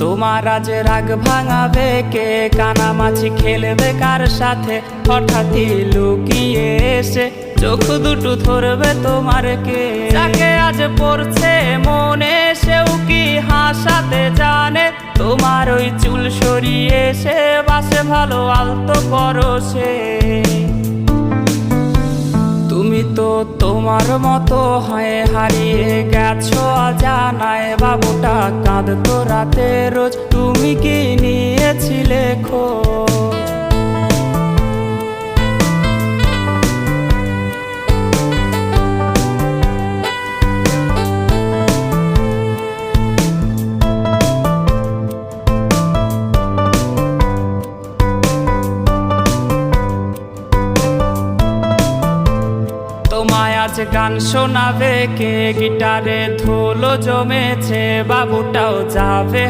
তোমার আজ রাগ ভাঙাবে কে, কানামাছি খেলবে কার সাথে, হঠাৎই লুকিয়ে এসে চোখ দুটো ধরবে তোমার কে। যাকে আজ পড়ছে মনে সেও কি হাসাতে জানে, তোমার ওই চুল সরিয়ে সে বাসে ভালো আলতো পরশে। তুমি তো তোমার মতো হয়ে হারিয়ে গেছো অজানায়, বাবুটা কাঁদতো রাতে রোজ, তুমি কি নিয়েছিলে খোঁজ? তোমায় আজ গান শোনাবে কে, গিটারে ধুলো জমেছে, বাবুটাও যাবে